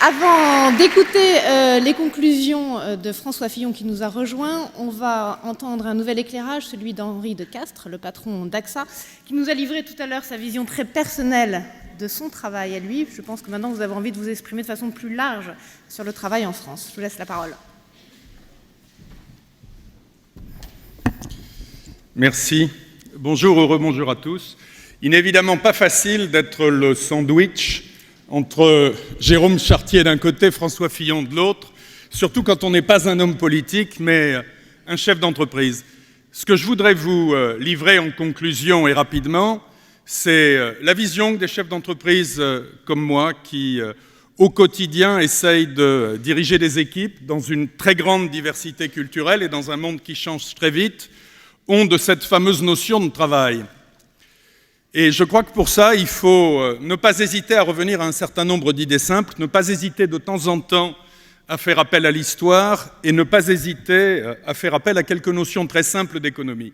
Avant d'écouter les conclusions de François Fillon qui nous a rejoints, on va entendre un nouvel éclairage, celui d'Henri de Castres, le patron d'AXA, qui nous a livré tout à l'heure sa vision très personnelle de son travail à lui. Je pense que maintenant vous avez envie de vous exprimer de façon plus large sur le travail en France. Je vous laisse la parole. Merci. Bonjour, rebonjour à tous. Il n'est évidemment pas facile d'être le sandwich entre Jérôme Chartier d'un côté, François Fillon de l'autre, surtout quand on n'est pas un homme politique, mais un chef d'entreprise. Ce que je voudrais vous livrer en conclusion et rapidement, c'est la vision des chefs d'entreprise comme moi qui, au quotidien, essayent de diriger des équipes dans une très grande diversité culturelle et dans un monde qui change très vite, ont de cette fameuse notion de travail. Et je crois que pour ça, il faut ne pas hésiter à revenir à un certain nombre d'idées simples, ne pas hésiter de temps en temps à faire appel à l'histoire et ne pas hésiter à faire appel à quelques notions très simples d'économie.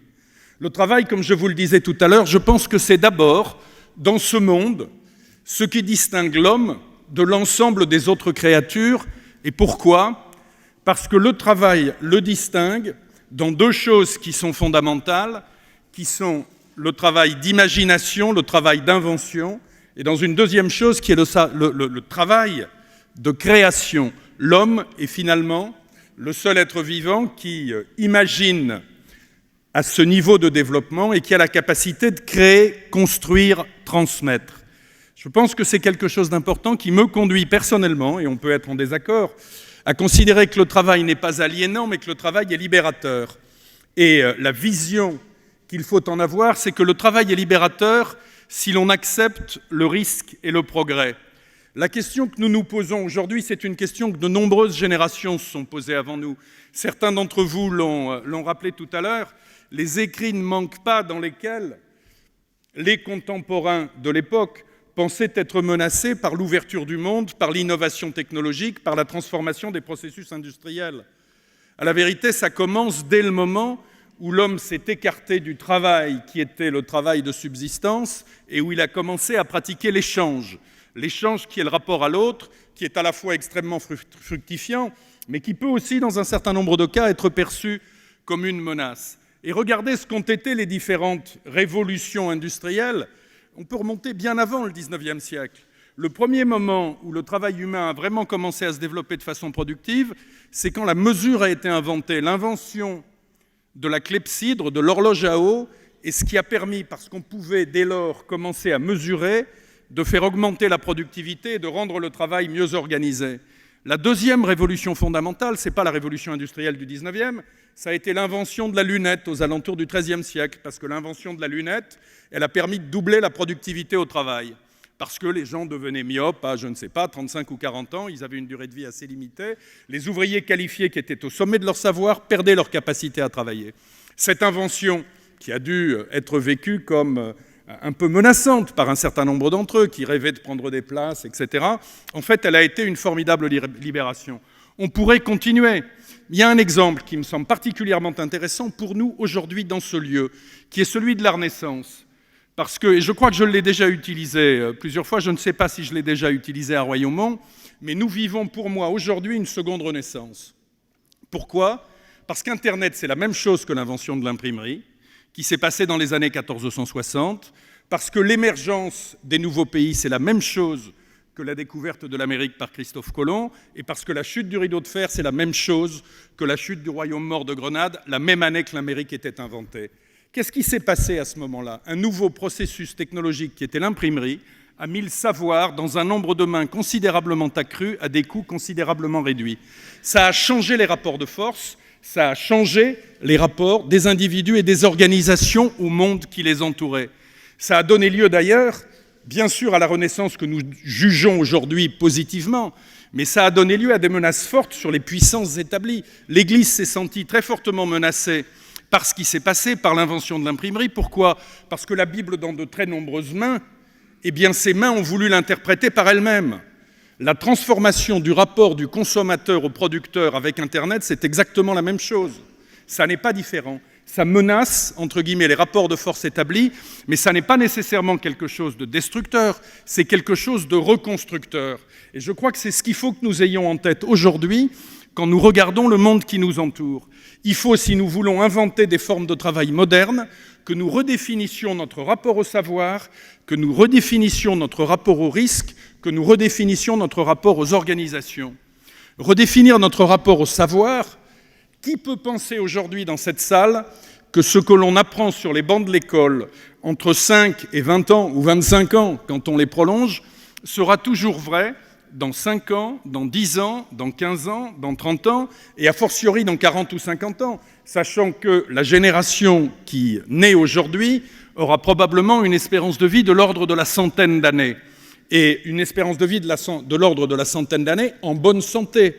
Le travail, comme je vous le disais tout à l'heure, je pense que c'est d'abord, dans ce monde, ce qui distingue l'homme de l'ensemble des autres créatures. Et pourquoi ? Parce que le travail le distingue dans deux choses qui sont fondamentales, qui sont le travail d'imagination, le travail d'invention, et dans une deuxième chose qui est le travail de création. L'homme est finalement le seul être vivant qui imagine à ce niveau de développement et qui a la capacité de créer, construire, transmettre. Je pense que c'est quelque chose d'important qui me conduit personnellement, et on peut être en désaccord, à considérer que le travail n'est pas aliénant, mais que le travail est libérateur. Et la vision qu'il faut en avoir, c'est que le travail est libérateur si l'on accepte le risque et le progrès. La question que nous nous posons aujourd'hui, c'est une question que de nombreuses générations se sont posées avant nous. Certains d'entre vous l'ont rappelé tout à l'heure, les écrits ne manquent pas dans lesquels les contemporains de l'époque pensaient être menacés par l'ouverture du monde, par l'innovation technologique, par la transformation des processus industriels. À la vérité, ça commence dès le moment où l'homme s'est écarté du travail qui était le travail de subsistance et où il a commencé à pratiquer l'échange. L'échange qui est le rapport à l'autre, qui est à la fois extrêmement fructifiant, mais qui peut aussi, dans un certain nombre de cas, être perçu comme une menace. Et regardez ce qu'ont été les différentes révolutions industrielles. On peut remonter bien avant le 19e siècle. Le premier moment où le travail humain a vraiment commencé à se développer de façon productive, c'est quand la mesure a été inventée. L'invention de la clepsydre, de l'horloge à eau, et ce qui a permis, parce qu'on pouvait dès lors commencer à mesurer, de faire augmenter la productivité et de rendre le travail mieux organisé. La deuxième révolution fondamentale, ce n'est pas la révolution industrielle du 19e, ça a été l'invention de la lunette aux alentours du XIIIe siècle, parce que l'invention de la lunette, elle a permis de doubler la productivité au travail. Parce que les gens devenaient myopes à, je ne sais pas, 35 ou 40 ans, ils avaient une durée de vie assez limitée. Les ouvriers qualifiés qui étaient au sommet de leur savoir perdaient leur capacité à travailler. Cette invention, qui a dû être vécue comme un peu menaçante par un certain nombre d'entre eux, qui rêvaient de prendre des places, etc., en fait, elle a été une formidable libération. On pourrait continuer. Il y a un exemple qui me semble particulièrement intéressant pour nous aujourd'hui dans ce lieu, qui est celui de la Renaissance. Parce que, et je crois que je l'ai déjà utilisé plusieurs fois, je ne sais pas si je l'ai déjà utilisé à Royaumont, mais nous vivons pour moi aujourd'hui une seconde renaissance. Pourquoi ? Parce qu'Internet, c'est la même chose que l'invention de l'imprimerie, qui s'est passée dans les années 1460, parce que l'émergence des nouveaux pays, c'est la même chose que la découverte de l'Amérique par Christophe Colomb, et parce que la chute du rideau de fer, c'est la même chose que la chute du royaume mort de Grenade, la même année que l'Amérique était inventée. Qu'est-ce qui s'est passé à ce moment-là ? Un nouveau processus technologique qui était l'imprimerie a mis le savoir dans un nombre de mains considérablement accru à des coûts considérablement réduits. Ça a changé les rapports de force, ça a changé les rapports des individus et des organisations au monde qui les entourait. Ça a donné lieu d'ailleurs, bien sûr, à la Renaissance que nous jugeons aujourd'hui positivement, mais ça a donné lieu à des menaces fortes sur les puissances établies. L'Église s'est sentie très fortement menacée par ce qui s'est passé, par l'invention de l'imprimerie. Pourquoi ? Parce que la Bible, dans de très nombreuses mains, eh bien, ces mains ont voulu l'interpréter par elles-mêmes. La transformation du rapport du consommateur au producteur avec Internet, c'est exactement la même chose. Ça n'est pas différent. ça menace, entre guillemets, les rapports de force établis, mais ça n'est pas nécessairement quelque chose de destructeur, c'est quelque chose de reconstructeur. Et je crois que c'est ce qu'il faut que nous ayons en tête aujourd'hui quand nous regardons le monde qui nous entoure. Il faut, si nous voulons inventer des formes de travail modernes, que nous redéfinissions notre rapport au savoir, que nous redéfinissions notre rapport au risque, que nous redéfinissions notre rapport aux organisations. Redéfinir notre rapport au savoir. Qui peut penser aujourd'hui dans cette salle que ce que l'on apprend sur les bancs de l'école entre 5 et 20 ans ou 25 ans, quand on les prolonge, sera toujours vrai dans 5 ans, dans 10 ans, dans 15 ans, dans 30 ans, et a fortiori dans 40 ou 50 ans, sachant que la génération qui naît aujourd'hui aura probablement une espérance de vie de l'ordre de la centaine d'années, et une espérance de vie de l'ordre de la centaine d'années en bonne santé.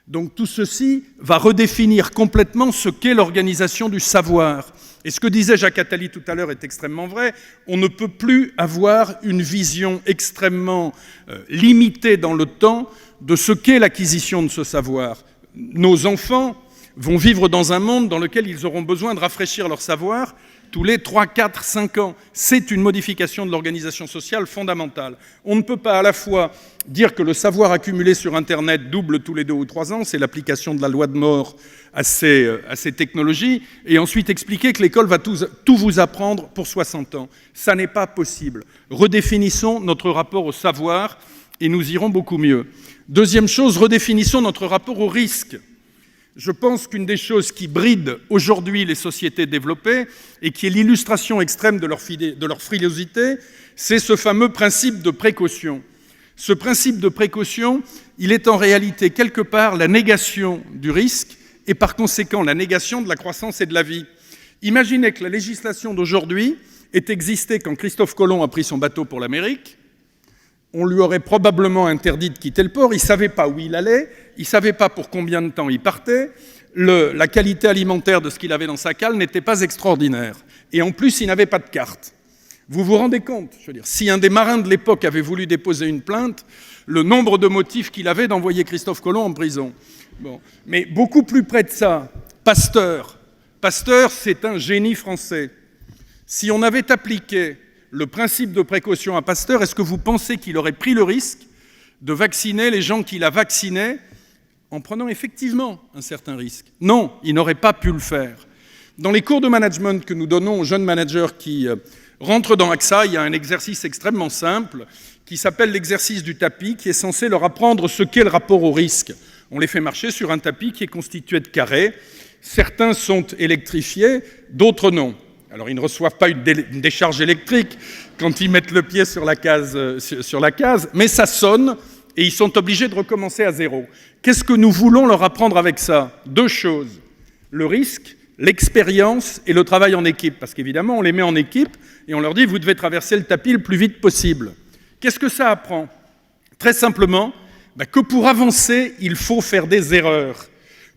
Donc tout ceci va redéfinir complètement ce qu'est l'organisation du savoir. Et ce que disait Jacques Attali tout à l'heure est extrêmement vrai. On ne peut plus avoir une vision extrêmement limitée dans le temps de ce qu'est l'acquisition de ce savoir. Nos enfants vont vivre dans un monde dans lequel ils auront besoin de rafraîchir leur savoir tous les 3, 4, 5 ans. C'est une modification de l'organisation sociale fondamentale. On ne peut pas à la fois dire que le savoir accumulé sur Internet double tous les 2 ou 3 ans, c'est l'application de la loi de Moore à ces technologies, et ensuite expliquer que l'école va tout vous apprendre pour 60 ans. Ça n'est pas possible. Redéfinissons notre rapport au savoir et nous irons beaucoup mieux. Deuxième chose, redéfinissons notre rapport au risque. Je pense qu'une des choses qui bride aujourd'hui les sociétés développées et qui est l'illustration extrême de leur frilosité, c'est ce fameux principe de précaution. Ce principe de précaution, il est en réalité quelque part la négation du risque et par conséquent la négation de la croissance et de la vie. Imaginez que la législation d'aujourd'hui ait existé quand Christophe Colomb a pris son bateau pour l'Amérique. On lui aurait probablement interdit de quitter le port, il ne savait pas où il allait, il ne savait pas pour combien de temps il partait, la qualité alimentaire de ce qu'il avait dans sa cale n'était pas extraordinaire. Et en plus, il n'avait pas de carte. Vous vous rendez compte? Je veux dire, si un des marins de l'époque avait voulu déposer une plainte, le nombre de motifs qu'il avait d'envoyer Christophe Colomb en prison. Bon. Mais beaucoup plus près de ça, Pasteur. Pasteur, c'est un génie français. Si on avait appliqué le principe de précaution à Pasteur, est-ce que vous pensez qu'il aurait pris le risque de vacciner les gens qu'il a vaccinés en prenant effectivement un certain risque? Non, il n'aurait pas pu le faire. Dans les cours de management que nous donnons aux jeunes managers qui rentrent dans AXA, il y a un exercice extrêmement simple qui s'appelle l'exercice du tapis, qui est censé leur apprendre ce qu'est le rapport au risque. On les fait marcher sur un tapis qui est constitué de carrés. Certains sont électrifiés, d'autres non. Alors, ils ne reçoivent pas une décharge électrique quand ils mettent le pied sur la case, mais ça sonne et ils sont obligés de recommencer à zéro. Qu'est-ce que nous voulons leur apprendre avec ça? 2 choses. Le risque, l'expérience et le travail en équipe. Parce qu'évidemment, on les met en équipe et on leur dit « vous devez traverser le tapis le plus vite possible ». Qu'est-ce que ça apprend? Très simplement, que pour avancer, il faut faire des erreurs.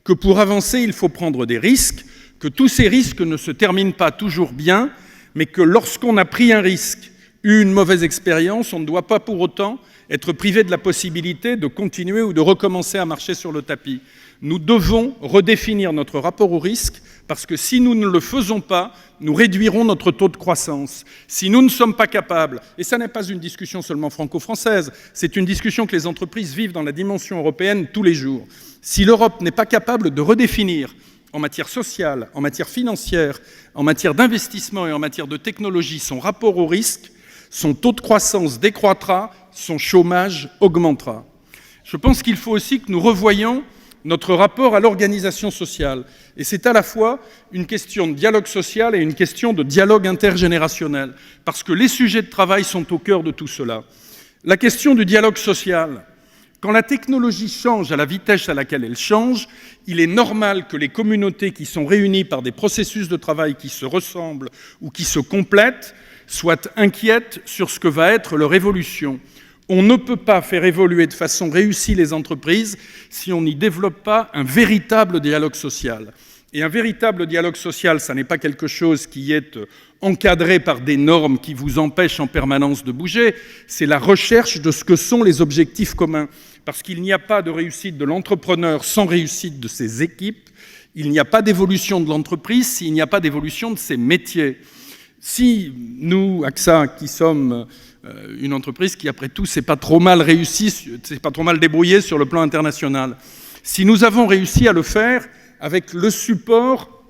Que pour avancer, il faut prendre des risques. Que tous ces risques ne se terminent pas toujours bien, mais que lorsqu'on a pris un risque, eu une mauvaise expérience, on ne doit pas pour autant être privé de la possibilité de continuer ou de recommencer à marcher sur le tapis. Nous devons redéfinir notre rapport au risque, parce que si nous ne le faisons pas, nous réduirons notre taux de croissance. Si nous ne sommes pas capables, et ça n'est pas une discussion seulement franco-française, c'est une discussion que les entreprises vivent dans la dimension européenne tous les jours. Si l'Europe n'est pas capable de redéfinir en matière sociale, en matière financière, en matière d'investissement et en matière de technologie, son rapport au risque, son taux de croissance décroîtra, son chômage augmentera. Je pense qu'il faut aussi que nous revoyions notre rapport à l'organisation sociale. Et c'est à la fois une question de dialogue social et une question de dialogue intergénérationnel, parce que les sujets de travail sont au cœur de tout cela. La question du dialogue social. Quand la technologie change à la vitesse à laquelle elle change, il est normal que les communautés qui sont réunies par des processus de travail qui se ressemblent ou qui se complètent soient inquiètes sur ce que va être leur évolution. On ne peut pas faire évoluer de façon réussie les entreprises si on n'y développe pas un véritable dialogue social. Et un véritable dialogue social, ça n'est pas quelque chose qui est encadré par des normes qui vous empêchent en permanence de bouger, c'est la recherche de ce que sont les objectifs communs. Parce qu'il n'y a pas de réussite de l'entrepreneur sans réussite de ses équipes, Il n'y a pas d'évolution de l'entreprise s'il n'y a pas d'évolution de ses métiers. Si nous, AXA, qui sommes une entreprise qui, après tout, s'est pas trop mal réussi, s'est pas trop mal débrouillée sur le plan international, si nous avons réussi à le faire avec le support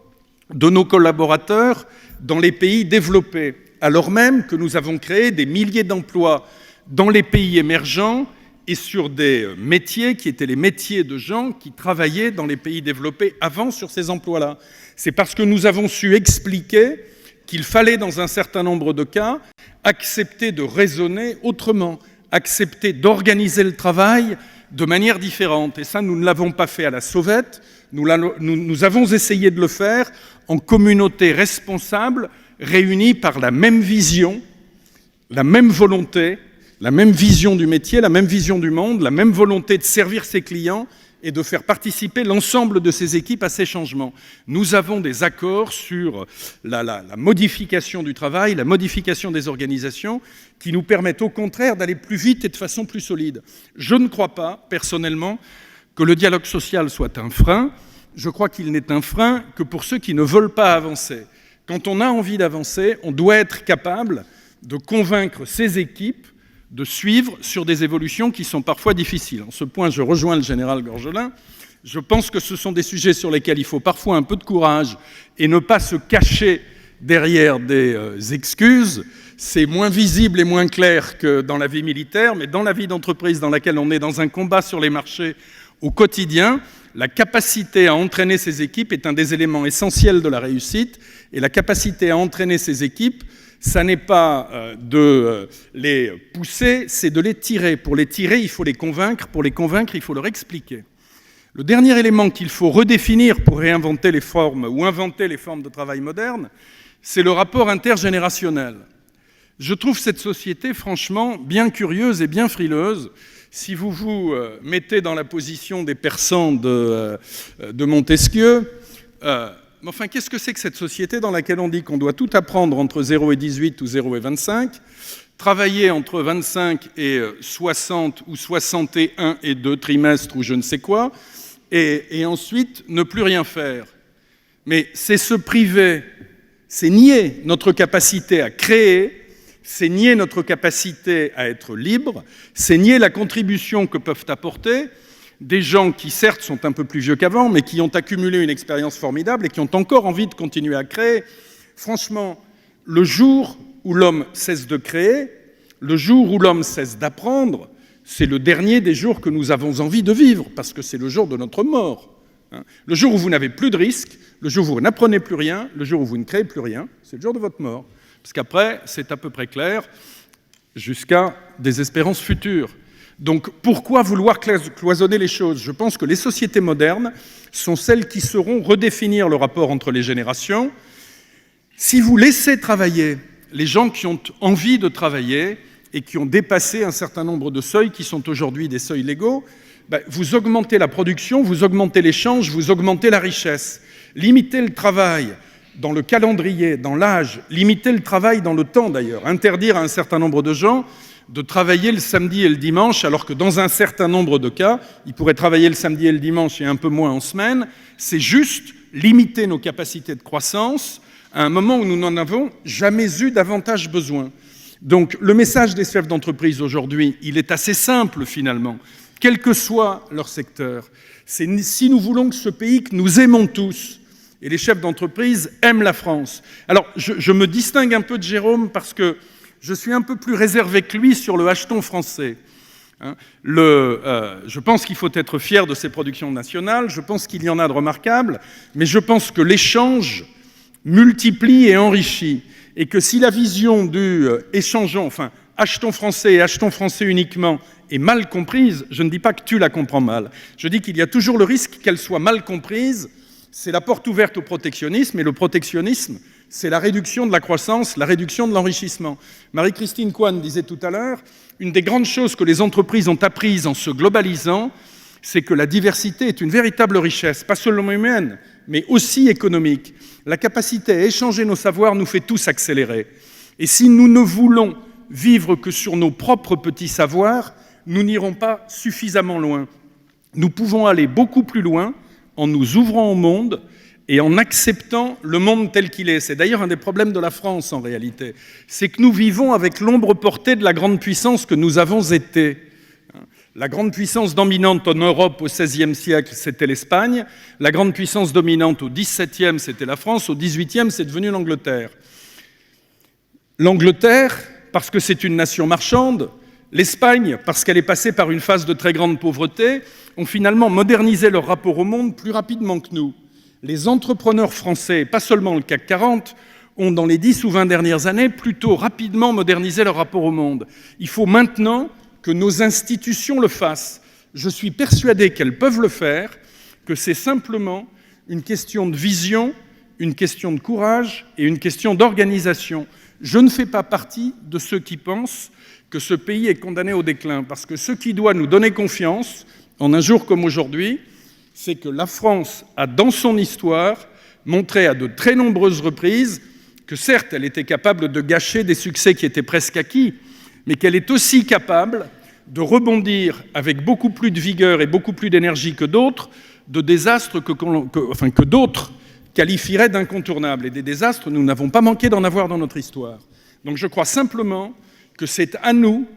de nos collaborateurs dans les pays développés, alors même que nous avons créé des milliers d'emplois dans les pays émergents et sur des métiers qui étaient les métiers de gens qui travaillaient dans les pays développés avant sur ces emplois-là. C'est parce que nous avons su expliquer qu'il fallait, dans un certain nombre de cas, accepter de raisonner autrement, accepter d'organiser le travail de manière différente. Et ça, nous ne l'avons pas fait à la sauvette, nous avons essayé de le faire en communauté responsable, réunie par la même vision, la même volonté, la même vision du métier, la même vision du monde, la même volonté de servir ses clients et de faire participer l'ensemble de ces équipes à ces changements. Nous avons des accords sur la modification du travail, la modification des organisations, qui nous permettent au contraire d'aller plus vite et de façon plus solide. Je ne crois pas, personnellement, que le dialogue social soit un frein. Je crois qu'il n'est un frein que pour ceux qui ne veulent pas avancer. Quand on a envie d'avancer, on doit être capable de convaincre ces équipes de suivre sur des évolutions qui sont parfois difficiles. En ce point, je rejoins le général Gorgelin. Je pense que ce sont des sujets sur lesquels il faut parfois un peu de courage et ne pas se cacher derrière des excuses. C'est moins visible et moins clair que dans la vie militaire, mais dans la vie d'entreprise dans laquelle on est dans un combat sur les marchés au quotidien, la capacité à entraîner ces équipes est un des éléments essentiels de la réussite. Et la capacité à entraîner ces équipes, ça n'est pas de les pousser, c'est de les tirer. Pour les tirer, il faut les convaincre. Pour les convaincre, il faut leur expliquer. Le dernier élément qu'il faut redéfinir pour réinventer les formes ou inventer les formes de travail modernes, c'est le rapport intergénérationnel. Je trouve cette société franchement bien curieuse et bien frileuse. Si vous vous mettez dans la position des persans de Montesquieu, mais enfin, qu'est-ce que c'est que cette société dans laquelle on dit qu'on doit tout apprendre entre 0 et 18 ou 0 et 25, travailler entre 25 et 60 ou 61 et 2 trimestres ou je ne sais quoi, et ensuite ne plus rien faire. Mais c'est se priver, c'est nier notre capacité à créer, c'est nier notre capacité à être libre, c'est nier la contribution que peuvent apporter des gens qui, certes, sont un peu plus vieux qu'avant, mais qui ont accumulé une expérience formidable et qui ont encore envie de continuer à créer. Franchement, le jour où l'homme cesse de créer, le jour où l'homme cesse d'apprendre, c'est le dernier des jours que nous avons envie de vivre, parce que c'est le jour de notre mort. Le jour où vous n'avez plus de risques, le jour où vous n'apprenez plus rien, le jour où vous ne créez plus rien, c'est le jour de votre mort. Parce qu'après, c'est à peu près clair, jusqu'à des espérances futures. Donc pourquoi vouloir cloisonner les choses? Je pense que les sociétés modernes sont celles qui sauront redéfinir le rapport entre les générations. Si vous laissez travailler les gens qui ont envie de travailler et qui ont dépassé un certain nombre de seuils qui sont aujourd'hui des seuils légaux, vous augmentez la production, vous augmentez l'échange, vous augmentez la richesse. Limitez le travail dans le calendrier, dans l'âge, limiter le travail dans le temps d'ailleurs, interdire à un certain nombre de gens de travailler le samedi et le dimanche, alors que dans un certain nombre de cas, ils pourraient travailler le samedi et le dimanche et un peu moins en semaine, c'est juste limiter nos capacités de croissance à un moment où nous n'en avons jamais eu davantage besoin. Donc le message des chefs d'entreprise aujourd'hui, il est assez simple finalement, quel que soit leur secteur. C'est si nous voulons que ce pays que nous aimons tous, et les chefs d'entreprise aiment la France. Alors je me distingue un peu de Jérôme parce que je suis un peu plus réservé que lui sur le acheton français. Je pense qu'il faut être fier de ses productions nationales, je pense qu'il y en a de remarquables, mais je pense que l'échange multiplie et enrichit, et que si la vision du échangeons, enfin achetons français et achetons français uniquement est mal comprise, je ne dis pas que tu la comprends mal, je dis qu'il y a toujours le risque qu'elle soit mal comprise. C'est la porte ouverte au protectionnisme, et le protectionnisme, c'est la réduction de la croissance, la réduction de l'enrichissement. Marie-Christine Coine disait tout à l'heure, une des grandes choses que les entreprises ont apprises en se globalisant, c'est que la diversité est une véritable richesse, pas seulement humaine, mais aussi économique. La capacité à échanger nos savoirs nous fait tous accélérer. Et si nous ne voulons vivre que sur nos propres petits savoirs, nous n'irons pas suffisamment loin. Nous pouvons aller beaucoup plus loin en nous ouvrant au monde et en acceptant le monde tel qu'il est. C'est d'ailleurs un des problèmes de la France, en réalité. C'est que nous vivons avec l'ombre portée de la grande puissance que nous avons été. La grande puissance dominante en Europe au XVIe siècle, c'était l'Espagne. La grande puissance dominante au XVIIe, c'était la France. Au XVIIIe, c'est devenu l'Angleterre. L'Angleterre, parce que c'est une nation marchande, l'Espagne, parce qu'elle est passée par une phase de très grande pauvreté, ont finalement modernisé leur rapport au monde plus rapidement que nous. Les entrepreneurs français, pas seulement le CAC 40, ont dans les 10 ou 20 dernières années plutôt rapidement modernisé leur rapport au monde. Il faut maintenant que nos institutions le fassent. Je suis persuadé qu'elles peuvent le faire, que c'est simplement une question de vision, une question de courage et une question d'organisation. Je ne fais pas partie de ceux qui pensent que ce pays est condamné au déclin, parce que ce qui doit nous donner confiance, en un jour comme aujourd'hui, c'est que la France a, dans son histoire, montré à de très nombreuses reprises que, certes, elle était capable de gâcher des succès qui étaient presque acquis, mais qu'elle est aussi capable de rebondir avec beaucoup plus de vigueur et beaucoup plus d'énergie que d'autres, de désastres que d'autres qualifieraient d'incontournables. Et des désastres, nous n'avons pas manqué d'en avoir dans notre histoire. Donc je crois simplement que c'est à nous,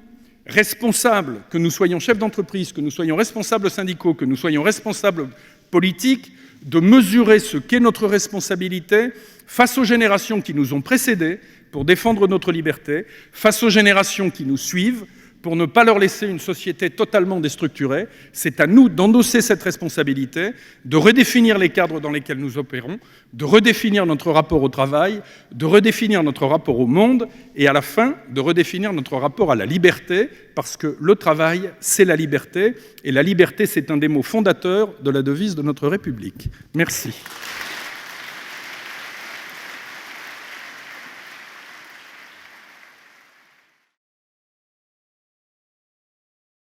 responsables, que nous soyons chefs d'entreprise, que nous soyons responsables syndicaux, que nous soyons responsables politiques, de mesurer ce qu'est notre responsabilité face aux générations qui nous ont précédés pour défendre notre liberté, face aux générations qui nous suivent, pour ne pas leur laisser une société totalement déstructurée. C'est à nous d'endosser cette responsabilité, de redéfinir les cadres dans lesquels nous opérons, de redéfinir notre rapport au travail, de redéfinir notre rapport au monde, et à la fin, de redéfinir notre rapport à la liberté, parce que le travail, c'est la liberté, et la liberté, c'est un des mots fondateurs de la devise de notre République. Merci.